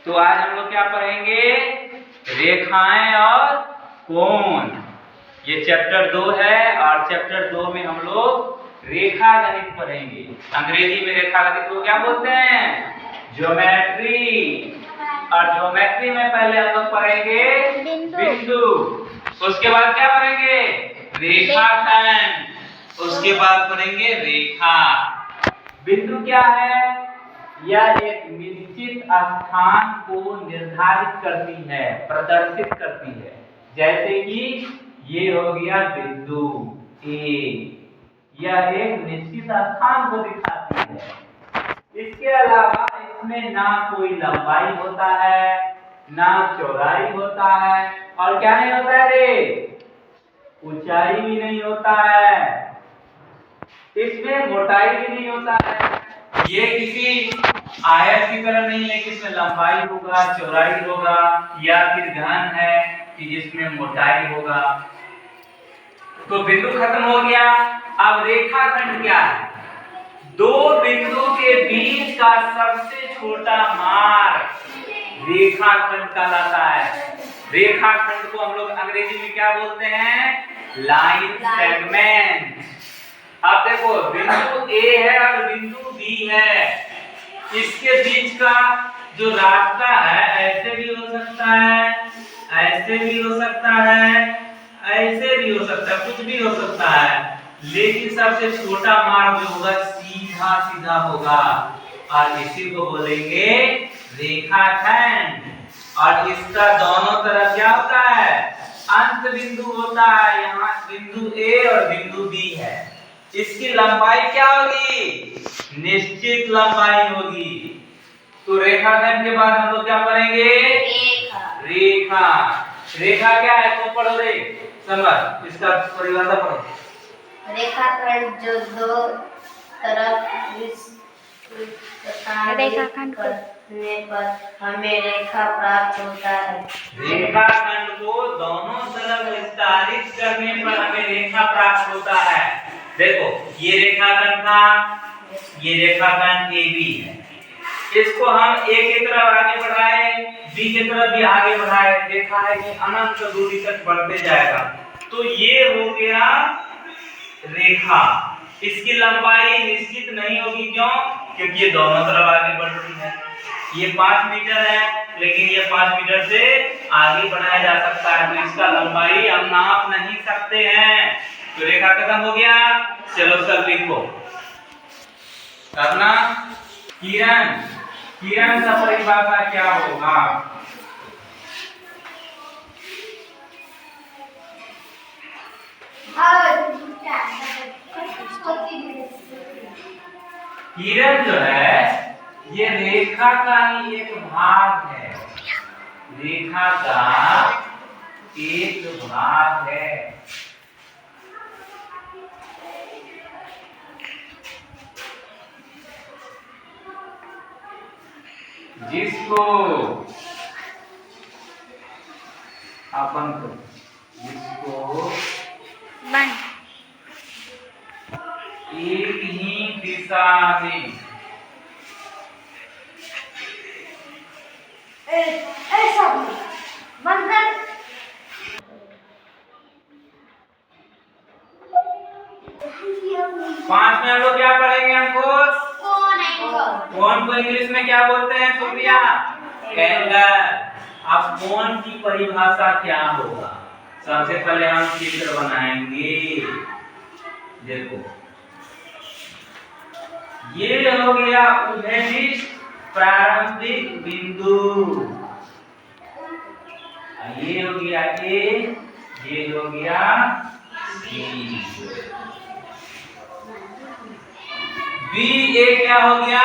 तो आज हम लोग क्या पढ़ेंगे? रेखाएं और कोण। ये चैप्टर 2 है और चैप्टर 2 में हम लोग रेखा गणित पढ़ेंगे। अंग्रेजी में रेखा गणित को क्या बोलते हैं? ज्योमेट्री। और ज्योमेट्री में पहले हम लोग पढ़ेंगे बिंदु, उसके बाद क्या पढ़ेंगे? रेखाखंड, उसके बाद पढ़ेंगे रेखा। बिंदु क्या है? यह एक निश्चित स्थान को निर्धारित करती है, प्रदर्शित करती है। जैसे कि ये हो गया बिंदु ए, यह एक निश्चित स्थान को दिखाती है। इसके अलावा इसमें ना कोई लंबाई होता है, ना चौड़ाई होता है, और क्या नहीं होता है रे? ऊंचाई भी नहीं होता है, इसमें मोटाई भी नहीं होता है। ये किसी आयत की तरह नहीं है कि इसमें लंबाई होगा, चौड़ाई होगा, या फिर घन है कि जिसमें मोटाई होगा। तो बिंदु खत्म हो गया। अब रेखाखंड क्या है? दो बिंदु के बीच का सबसे छोटा मार्ग रेखाखंड कहलाता है। रेखाखंड को हम लोग अंग्रेजी में क्या बोलते हैं? Line segment. अब देखो, बिंदु ए है और बिंदु बी है, इसके बीच का जो रास्ता है ऐसे भी हो सकता है, ऐसे भी हो सकता है, ऐसे भी हो सकता है, कुछ भी हो सकता है, लेकिन सबसे छोटा मार्ग जो होगा सीधा सीधा होगा, और इसी को बोलेंगे रेखाखंड। और इसका दोनों तरफ क्या होता है? अंत बिंदु होता है। यहाँ बिंदु ए और बिंदु बी है, इसकी लंबाई क्या होगी? निश्चित लंबाई होगी। तो रेखाखंड के बाद हम लोग क्या पढ़ेंगे? रेखा। रेखा क्या है? तो पढ़ो रे समझ, इसका परिभाषा पढ़ो। रेखाखंड जो दो तरफ रेखाखंड करने पर हमें रेखा प्राप्त होता है। रेखाखंड को दोनों तरफ विस्तारित करने पर हमें रेखा प्राप्त होता है। देखो, ये रेखाखंड था, ये रेखाखंड AB है, इसको हम A की तरफ आगे बढ़ाए, B की तरफ भी आगे बढ़ाए, देखा है कि अनंत दूरी तक बढ़ते जाएगा। तो ये हो गया रेखा। इसकी लंबाई निश्चित नहीं होगी, क्यों? क्योंकि ये दोनों तरफ आगे बढ़ रही है। ये 5 मीटर है, लेकिन ये 5 मीटर से आगे बढ़ाया जा सकता है, तो इसका लंबाई हम नाप नहीं सकते हैं। तो रेखा खत्म हो गया। चलो सब लिखो करना। किरण, किरण का परिभाषा क्या होगा? किरण जो है ये रेखा का ही एक भाग है, रेखा का एक भाग है। जिसको अपन को जिसको एक ही दिशा में पांच में हम लोग क्या पढ़ेंगे? अंकुश, कोण को इंग्लिश में क्या बोलते हैं? सुप्रिया, एंगल। अब कोण की परिभाषा क्या होगा? सबसे पहले हम चित्र बनाएंगे। देखो, ये हो गया उद्देशिक प्रारंभिक बिंदु, ये हो गया ए, ये हो गया बी। बी ए क्या हो गया?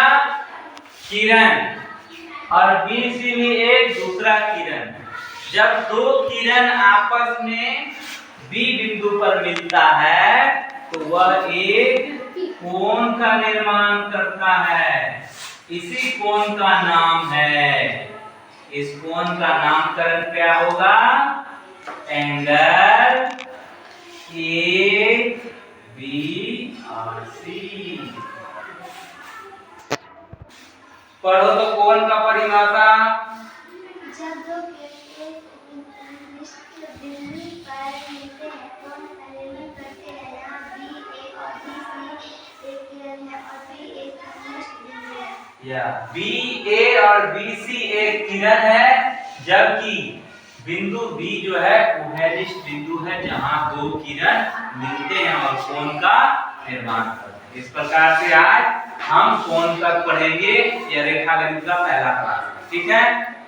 किरण, और बी सी भी एक दूसरा किरण। जब दो किरण आपस में बी बिंदु पर मिलता है तो वह एक कोण का निर्माण करता है। इसी कोण का नाम है, इस कोण का नामकरण क्या होगा? एंगल ए बी और सी। पढ़ो तो कोण का परिभाषा। जब दो निश्चित बिंदु पर मिलते हैं तो एलिमेंट करते हैं। यहाँ बी ए और बी सी एक किरण है और बी एक घनिष्ठ बिंदु है। या बी ए और बी सी एक किरण है, जबकि बिंदु बी जो है वो घनिष्ठ बिंदु है जहां दो किरण मिलते हैं और कोण का निर्माण करते हैं। इस प्रकार से आज हम कोण तक पढ़ेंगे। यह रेखागणित का पहला क्लास है। ठीक है।